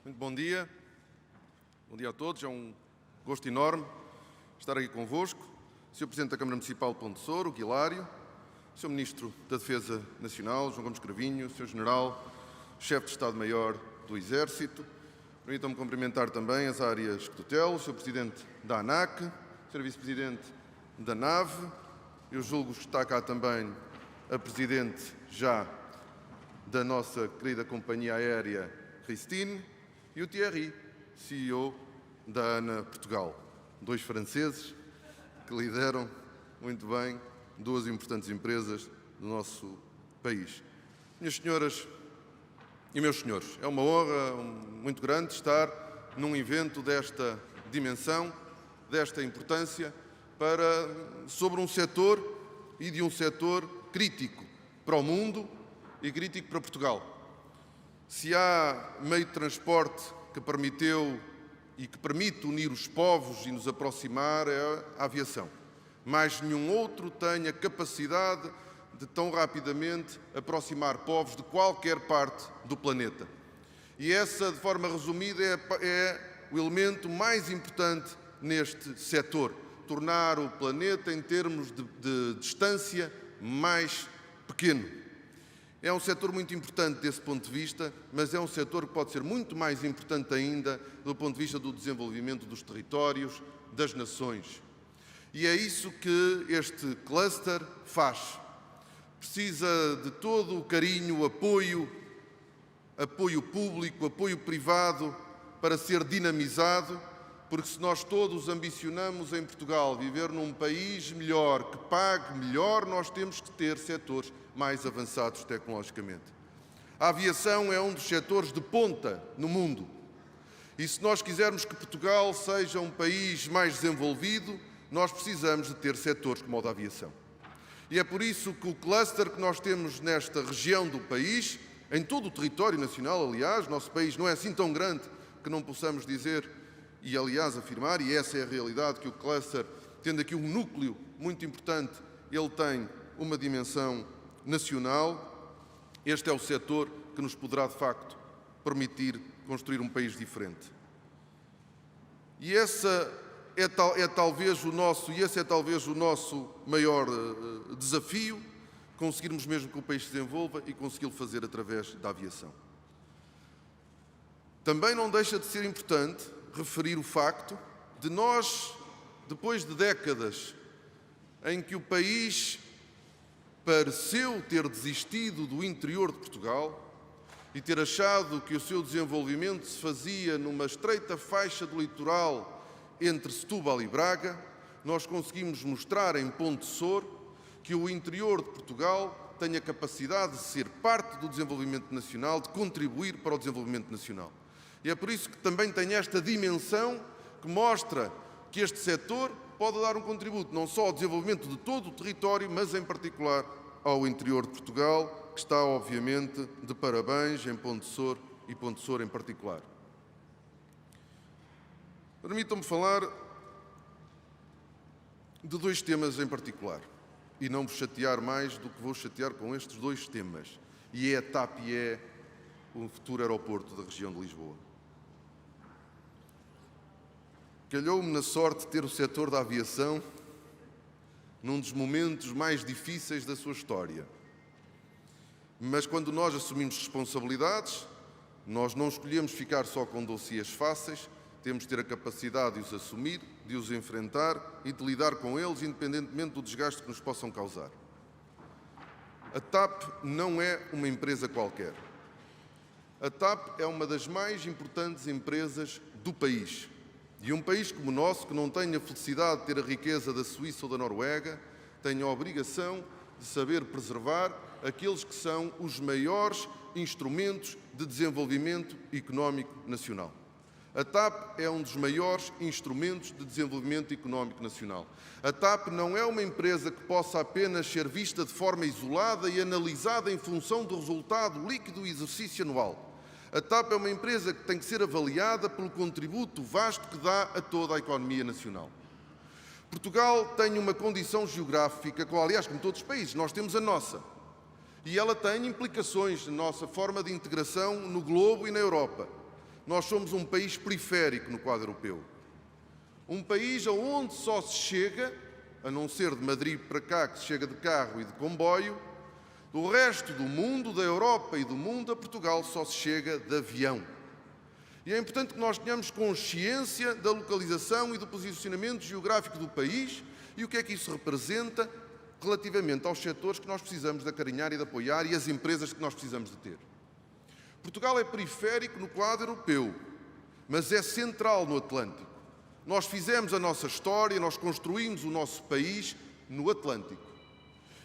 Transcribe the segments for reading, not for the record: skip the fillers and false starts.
Muito bom dia a todos, é um gosto enorme estar aqui convosco. Sr. Presidente da Câmara Municipal de Ponte de Souro, Guilário, Sr. Ministro da Defesa Nacional, João Gomes Cravinho, Sr. General, Chefe de Estado-Maior do Exército, permitam-me cumprimentar também as áreas que tutelo, Sr. Presidente da ANAC, Sr. Vice-Presidente da NAV, eu julgo que está cá também a Presidente já da nossa querida companhia aérea Ristine, e o Thierry, CEO da ANA Portugal, dois franceses que lideram muito bem duas importantes empresas do nosso país. Minhas senhoras e meus senhores, é uma honra muito grande estar num evento desta dimensão, desta importância, sobre um setor e de um setor crítico para o mundo e crítico para Portugal. Se há meio de transporte que permiteu e que permite unir os povos e nos aproximar, é a aviação. Mais nenhum outro tem a capacidade de tão rapidamente aproximar povos de qualquer parte do planeta. E essa, de forma resumida, é o elemento mais importante neste setor. Tornar o planeta, em termos de distância, mais pequeno. É um setor muito importante desse ponto de vista, mas é um setor que pode ser muito mais importante ainda do ponto de vista do desenvolvimento dos territórios, das nações. E é isso que este cluster faz. Precisa de todo o carinho, apoio público, apoio privado para ser dinamizado, porque se nós todos ambicionamos em Portugal viver num país melhor, que pague melhor, nós temos que ter setores mais avançados tecnologicamente. A aviação é um dos setores de ponta no mundo. E se nós quisermos que Portugal seja um país mais desenvolvido, nós precisamos de ter setores como o da aviação. E é por isso que o cluster que nós temos nesta região do país, em todo o território nacional, aliás, nosso país não é assim tão grande que não possamos dizer e, aliás, afirmar, e essa é a realidade, que o cluster, tendo aqui um núcleo muito importante, ele tem uma dimensão nacional. Este é o setor que nos poderá, de facto, permitir construir um país diferente. E esse é talvez o nosso maior desafio, conseguirmos mesmo que o país se desenvolva e consegui-lo fazer através da aviação. Também não deixa de ser importante referir o facto de nós, depois de décadas em que o país pareceu ter desistido do interior de Portugal e ter achado que o seu desenvolvimento se fazia numa estreita faixa do litoral entre Setúbal e Braga, nós conseguimos mostrar em Ponte de Souro que o interior de Portugal tem a capacidade de ser parte do desenvolvimento nacional, de contribuir para o desenvolvimento nacional. E é por isso que também tem esta dimensão que mostra que este setor pode dar um contributo não só ao desenvolvimento de todo o território, mas em particular ao interior de Portugal, que está obviamente de parabéns em Ponte de Souro e Ponte de Souro em particular. Permitam-me falar de dois temas em particular e não vos chatear mais do que vou chatear com estes dois temas, e é a TAP e é o futuro aeroporto da região de Lisboa. Calhou-me na sorte de ter o setor da aviação num dos momentos mais difíceis da sua história. Mas quando nós assumimos responsabilidades, nós não escolhemos ficar só com dossiês fáceis, temos de ter a capacidade de os assumir, de os enfrentar e de lidar com eles, independentemente do desgaste que nos possam causar. A TAP não é uma empresa qualquer. A TAP é uma das mais importantes empresas do país. E um país como o nosso, que não tem a felicidade de ter a riqueza da Suíça ou da Noruega, tem a obrigação de saber preservar aqueles que são os maiores instrumentos de desenvolvimento económico nacional. A TAP é um dos maiores instrumentos de desenvolvimento económico nacional. A TAP não é uma empresa que possa apenas ser vista de forma isolada e analisada em função do resultado líquido do exercício anual. A TAP é uma empresa que tem que ser avaliada pelo contributo vasto que dá a toda a economia nacional. Portugal tem uma condição geográfica, aliás, como todos os países, nós temos a nossa. E ela tem implicações na nossa forma de integração no globo e na Europa. Nós somos um país periférico no quadro europeu. Um país aonde só se chega, a não ser de Madrid para cá, que se chega de carro e de comboio, do resto do mundo, da Europa e do mundo, a Portugal só se chega de avião. E é importante que nós tenhamos consciência da localização e do posicionamento geográfico do país e o que é que isso representa relativamente aos setores que nós precisamos de acarinhar e de apoiar e as empresas que nós precisamos de ter. Portugal é periférico no quadro europeu, mas é central no Atlântico. Nós fizemos a nossa história, nós construímos o nosso país no Atlântico.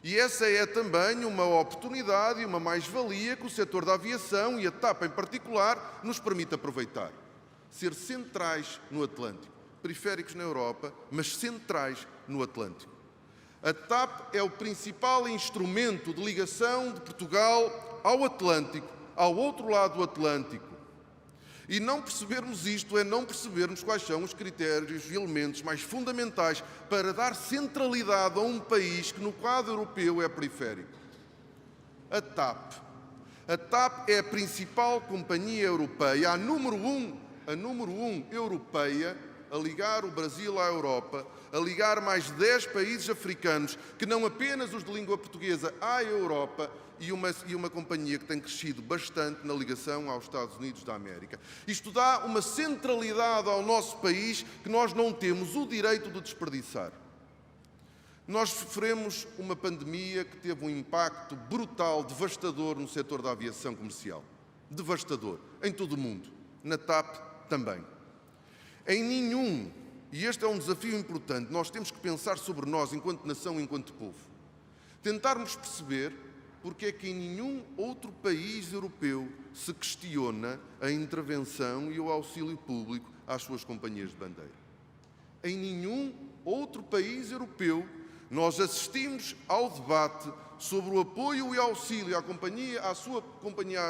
E essa é também uma oportunidade e uma mais-valia que o setor da aviação e a TAP em particular nos permite aproveitar. Ser centrais no Atlântico, periféricos na Europa, mas centrais no Atlântico. A TAP é o principal instrumento de ligação de Portugal ao Atlântico, ao outro lado do Atlântico. E não percebermos isto é não percebermos quais são os critérios e elementos mais fundamentais para dar centralidade a um país que no quadro europeu é periférico. A TAP. A TAP é a principal companhia europeia, a número um europeia, a ligar o Brasil à Europa, a ligar mais de 10 países africanos, que não apenas os de língua portuguesa, à Europa, e uma companhia que tem crescido bastante na ligação aos Estados Unidos da América. Isto dá uma centralidade ao nosso país que nós não temos o direito de desperdiçar. Nós sofremos uma pandemia que teve um impacto brutal, devastador no setor da aviação comercial. Devastador, em todo o mundo. Na TAP também. Em nenhum, e este é um desafio importante, nós temos que pensar sobre nós enquanto nação, enquanto povo. Tentarmos perceber porque é que em nenhum outro país europeu se questiona a intervenção e o auxílio público às suas companhias de bandeira. Em nenhum outro país europeu nós assistimos ao debate sobre o apoio e auxílio à sua companhia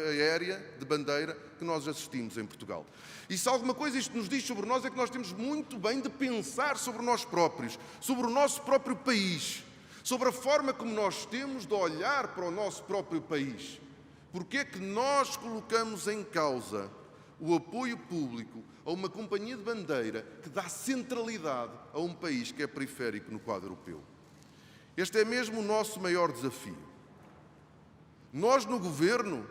aérea de bandeira que nós assistimos em Portugal. E se alguma coisa isto nos diz sobre nós é que nós temos muito bem de pensar sobre nós próprios, sobre o nosso próprio país, sobre a forma como nós temos de olhar para o nosso próprio país. Porque é que nós colocamos em causa o apoio público a uma companhia de bandeira que dá centralidade a um país que é periférico no quadro europeu? Este é mesmo o nosso maior desafio. Nós, no Governo,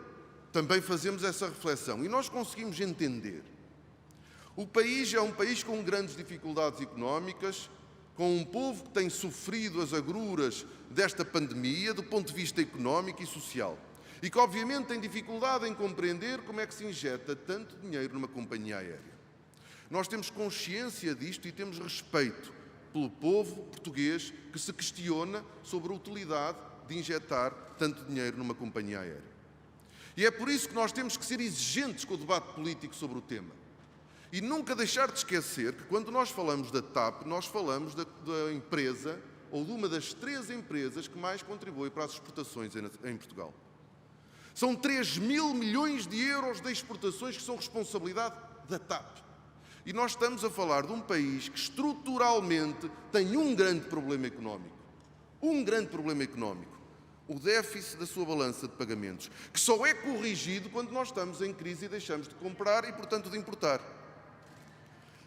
também fazemos essa reflexão e nós conseguimos entender. O país é um país com grandes dificuldades económicas, com um povo que tem sofrido as agruras desta pandemia do ponto de vista económico e social e que obviamente tem dificuldade em compreender como é que se injeta tanto dinheiro numa companhia aérea. Nós temos consciência disto e temos respeito pelo povo português que se questiona sobre a utilidade de injetar tanto dinheiro numa companhia aérea. E é por isso que nós temos que ser exigentes com o debate político sobre o tema. E nunca deixar de esquecer que quando nós falamos da TAP, nós falamos da empresa, ou de uma das 3 empresas que mais contribui para as exportações em Portugal. São 3.000 milhões de euros de exportações que são responsabilidade da TAP. E nós estamos a falar de um país que estruturalmente tem um grande problema económico. Um grande problema económico. O déficit da sua balança de pagamentos, que só é corrigido quando nós estamos em crise e deixamos de comprar e, portanto, de importar.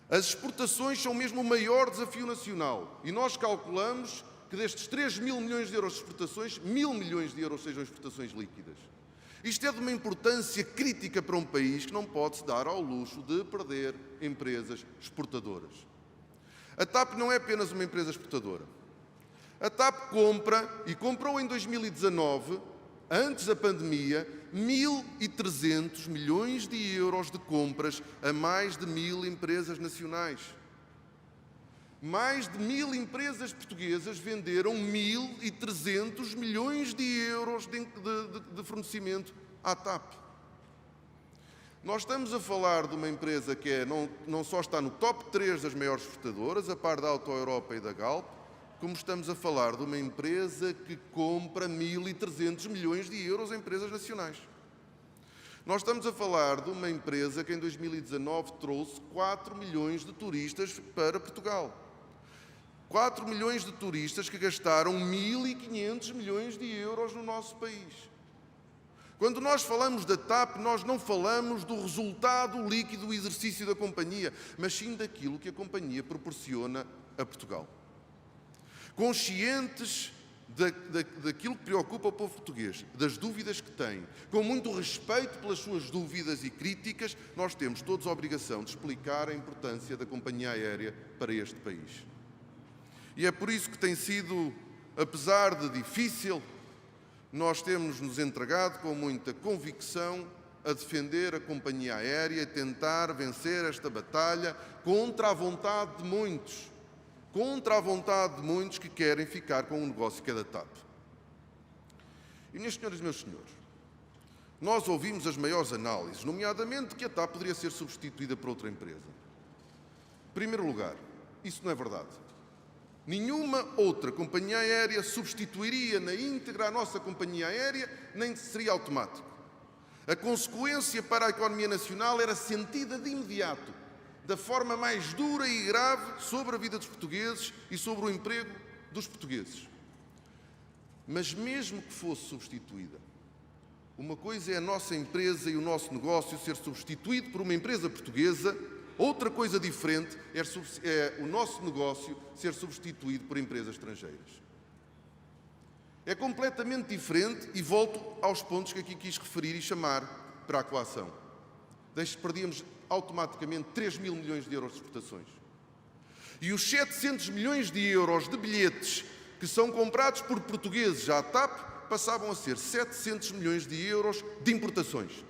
As exportações são mesmo o maior desafio nacional e nós calculamos que destes 3.000 milhões de euros de exportações, 1.000 milhões de euros sejam exportações líquidas. Isto é de uma importância crítica para um país que não pode se dar ao luxo de perder empresas exportadoras. A TAP não é apenas uma empresa exportadora. A TAP compra, e comprou em 2019, antes da pandemia, 1.300 milhões de euros de compras a mais de 1.000 empresas nacionais. Mais de 1.000 empresas portuguesas venderam 1.300 milhões de euros de fornecimento à TAP. Nós estamos a falar de uma empresa que não só está no top 3 das maiores exportadoras, a par da Auto Europa e da Galp, como estamos a falar de uma empresa que compra 1.300 milhões de euros em empresas nacionais. Nós estamos a falar de uma empresa que em 2019 trouxe 4 milhões de turistas para Portugal. 4 milhões de turistas que gastaram 1.500 milhões de euros no nosso país. Quando nós falamos da TAP, nós não falamos do resultado líquido do exercício da companhia, mas sim daquilo que a companhia proporciona a Portugal. Conscientes daquilo que preocupa o povo português, das dúvidas que tem, com muito respeito pelas suas dúvidas e críticas, nós temos todos a obrigação de explicar a importância da companhia aérea para este país. E é por isso que tem sido, apesar de difícil, nós temos-nos entregado com muita convicção a defender a companhia aérea e tentar vencer esta batalha contra a vontade de muitos. Contra a vontade de muitos que querem ficar com um negócio que é da TAP. E, minhas senhoras e meus senhores, nós ouvimos as maiores análises, nomeadamente que a TAP poderia ser substituída por outra empresa. Em primeiro lugar, isso não é verdade. Nenhuma outra companhia aérea substituiria na íntegra a nossa companhia aérea, nem seria automático. A consequência para a economia nacional era sentida de imediato, da forma mais dura e grave sobre a vida dos portugueses e sobre o emprego dos portugueses. Mas mesmo que fosse substituída, uma coisa é a nossa empresa e o nosso negócio ser substituído por uma empresa portuguesa, outra coisa diferente é o nosso negócio ser substituído por empresas estrangeiras. É completamente diferente e volto aos pontos que aqui quis referir e chamar para a coação. Perdíamos automaticamente 3 mil milhões de euros de exportações. E os 700 milhões de euros de bilhetes que são comprados por portugueses à TAP passavam a ser 700 milhões de euros de importações.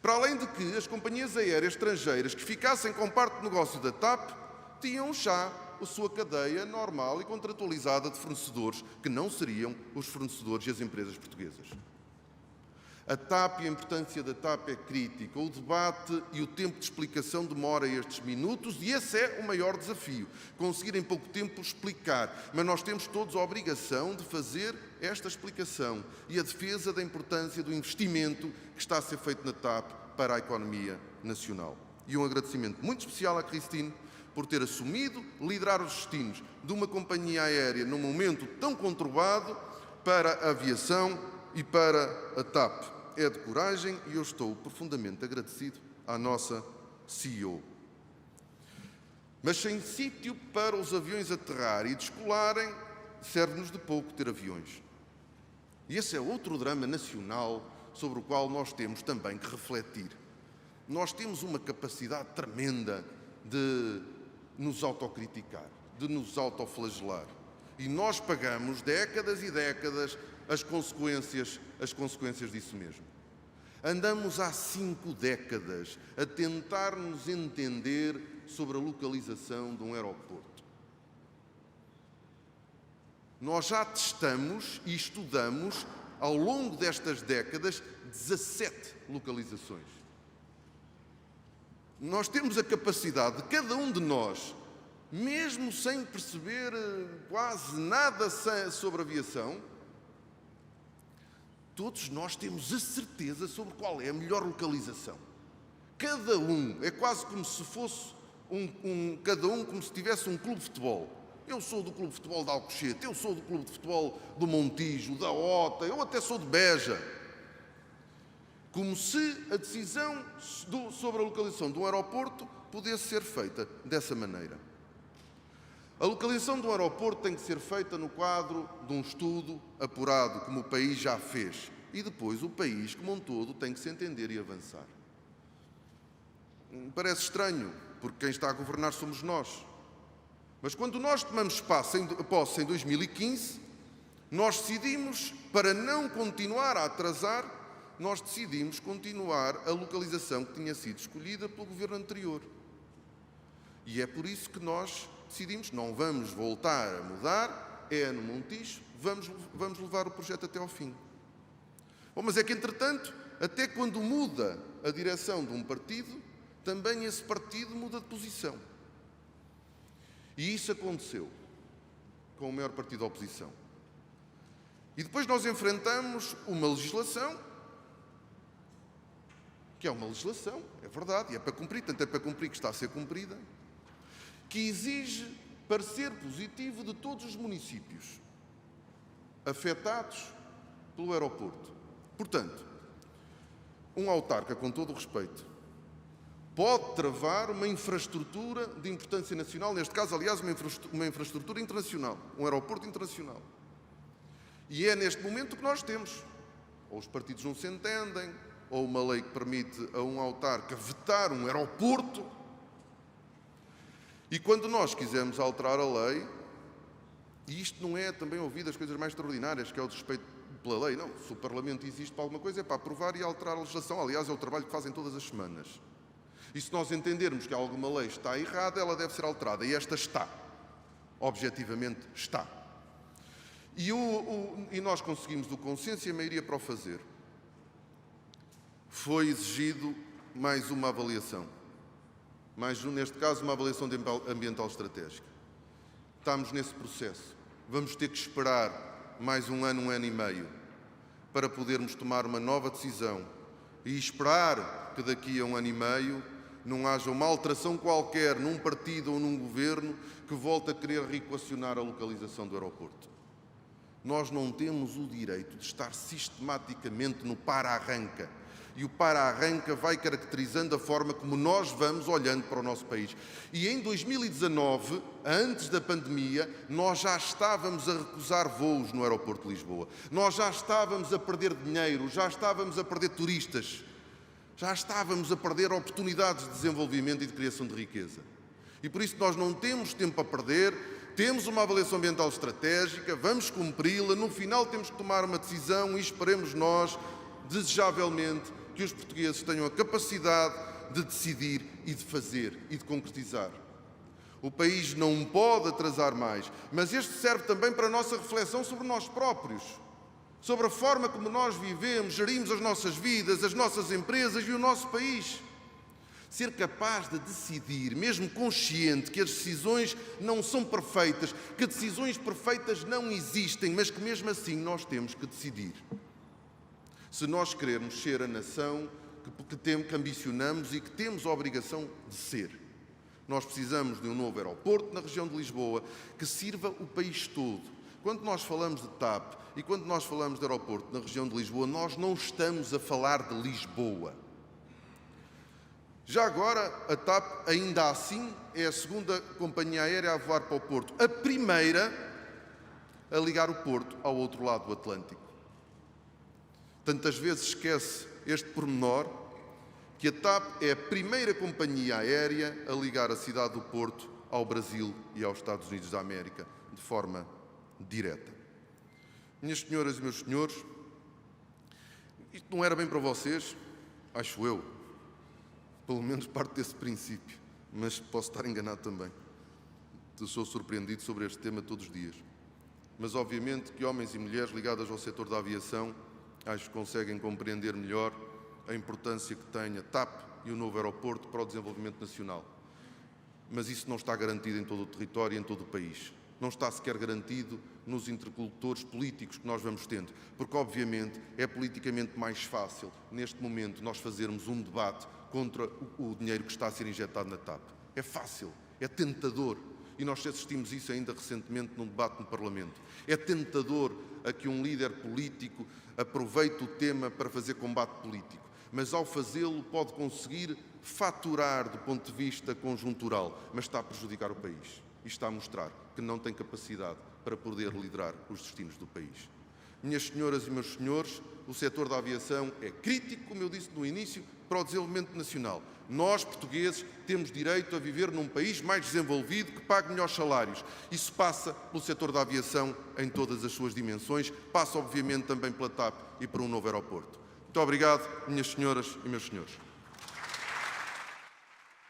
Para além de que as companhias aéreas estrangeiras que ficassem com parte do negócio da TAP tinham já a sua cadeia normal e contratualizada de fornecedores, que não seriam os fornecedores e as empresas portuguesas. A TAP e a importância da TAP é crítica. O debate e o tempo de explicação demora estes minutos e esse é o maior desafio, conseguir em pouco tempo explicar. Mas nós temos todos a obrigação de fazer esta explicação e a defesa da importância do investimento que está a ser feito na TAP para a economia nacional. E um agradecimento muito especial à Cristine por ter assumido liderar os destinos de uma companhia aérea num momento tão conturbado para a aviação e para a TAP. É de coragem e eu estou profundamente agradecido à nossa CEO. Mas sem sítio para os aviões aterrar e descolarem, serve-nos de pouco ter aviões. E esse é outro drama nacional sobre o qual nós temos também que refletir. Nós temos uma capacidade tremenda de nos autocriticar, de nos autoflagelar. E nós pagamos décadas e décadas as consequências disso mesmo. Andamos há 5 décadas a tentar nos entender sobre a localização de um aeroporto. Nós já testamos e estudamos, ao longo destas décadas, 17 localizações. Nós temos a capacidade de cada um de nós, mesmo sem perceber quase nada sobre aviação, todos nós temos a certeza sobre qual é a melhor localização. Cada um, é quase como se fosse cada um como se tivesse um clube de futebol. Eu sou do clube de futebol de Alcochete, eu sou do clube de futebol do Montijo, da Ota, eu até sou de Beja. Como se a decisão sobre a localização de um aeroporto pudesse ser feita dessa maneira. A localização de um aeroporto tem que ser feita no quadro de um estudo apurado, como o país já fez. E depois o país, como um todo, tem que se entender e avançar. Parece estranho, porque quem está a governar somos nós. Mas quando nós tomamos posse em 2015, nós decidimos, para não continuar a atrasar, nós decidimos continuar a localização que tinha sido escolhida pelo governo anterior. E é por isso que nós decidimos, não vamos voltar a mudar, é no Montijo, vamos levar o projeto até ao fim. Bom, mas é que, entretanto, até quando muda a direção de um partido, também esse partido muda de posição. E isso aconteceu com o maior partido da oposição. E depois nós enfrentamos uma legislação, que é uma legislação, é verdade, e é para cumprir, tanto é para cumprir que está a ser cumprida, que exige parecer positivo de todos os municípios afetados pelo aeroporto. Portanto, um autarca, com todo o respeito, pode travar uma infraestrutura de importância nacional, neste caso, aliás, uma infraestrutura internacional, um aeroporto internacional. E é neste momento que nós temos. Ou os partidos não se entendem, ou uma lei que permite a um autarca vetar um aeroporto. E quando nós quisermos alterar a lei, e isto não é também ouvir das coisas mais extraordinárias, que é o desrespeito pela lei, não. Se o Parlamento existe para alguma coisa, é para aprovar e alterar a legislação. Aliás, é o trabalho que fazem todas as semanas. E se nós entendermos que alguma lei está errada, ela deve ser alterada. E esta está. Objetivamente está. E nós conseguimos o consenso e a maioria para o fazer. Foi exigido mais uma avaliação. Neste caso, uma avaliação ambiental estratégica. Estamos nesse processo. Vamos ter que esperar mais um ano e meio, para podermos tomar uma nova decisão e esperar que daqui a um ano e meio não haja uma alteração qualquer num partido ou num governo que volte a querer reequacionar a localização do aeroporto. Nós não temos o direito de estar sistematicamente no para-arranca. E o para-arranca vai caracterizando a forma como nós vamos olhando para o nosso país. E em 2019, antes da pandemia, nós já estávamos a recusar voos no aeroporto de Lisboa. Nós já estávamos a perder dinheiro, já estávamos a perder turistas, já estávamos a perder oportunidades de desenvolvimento e de criação de riqueza. E por isso nós não temos tempo a perder, temos uma avaliação ambiental estratégica, vamos cumpri-la, no final temos que tomar uma decisão e esperemos nós, desejavelmente, que os portugueses tenham a capacidade de decidir e de fazer e de concretizar. O país não pode atrasar mais, mas este serve também para a nossa reflexão sobre nós próprios, sobre a forma como nós vivemos, gerimos as nossas vidas, as nossas empresas e o nosso país. Ser capaz de decidir, mesmo consciente que as decisões não são perfeitas, que decisões perfeitas não existem, mas que mesmo assim nós temos que decidir. Se nós queremos ser a nação que ambicionamos e que temos a obrigação de ser. Nós precisamos de um novo aeroporto na região de Lisboa que sirva o país todo. Quando nós falamos de TAP e quando nós falamos de aeroporto na região de Lisboa, nós não estamos a falar de Lisboa. Já agora, a TAP, ainda assim, é a segunda companhia aérea a voar para o Porto. A primeira a ligar o Porto ao outro lado do Atlântico. Tantas vezes esquece este pormenor que a TAP é a primeira companhia aérea a ligar a cidade do Porto ao Brasil e aos Estados Unidos da América, de forma direta. Minhas senhoras e meus senhores, isto não era bem para vocês, acho eu. Pelo menos parte desse princípio, mas posso estar enganado também. Eu sou surpreendido sobre este tema todos os dias. Mas obviamente que homens e mulheres ligados ao setor da aviação acho que conseguem compreender melhor a importância que tem a TAP e o novo aeroporto para o desenvolvimento nacional. Mas isso não está garantido em todo o território e em todo o país. Não está sequer garantido nos interlocutores políticos que nós vamos tendo, porque obviamente é politicamente mais fácil, neste momento, nós fazermos um debate contra o dinheiro que está a ser injetado na TAP. É fácil, é tentador. E nós assistimos isso ainda recentemente num debate no Parlamento. É tentador a que um líder político aproveite o tema para fazer combate político, mas ao fazê-lo pode conseguir faturar do ponto de vista conjuntural, mas está a prejudicar o país e está a mostrar que não tem capacidade para poder liderar os destinos do país. Minhas senhoras e meus senhores, o setor da aviação é crítico, como eu disse no início, para o desenvolvimento nacional. Nós, portugueses, temos direito a viver num país mais desenvolvido que pague melhores salários. Isso passa pelo setor da aviação em todas as suas dimensões, passa obviamente também pela TAP e por um novo aeroporto. Muito obrigado, minhas senhoras e meus senhores.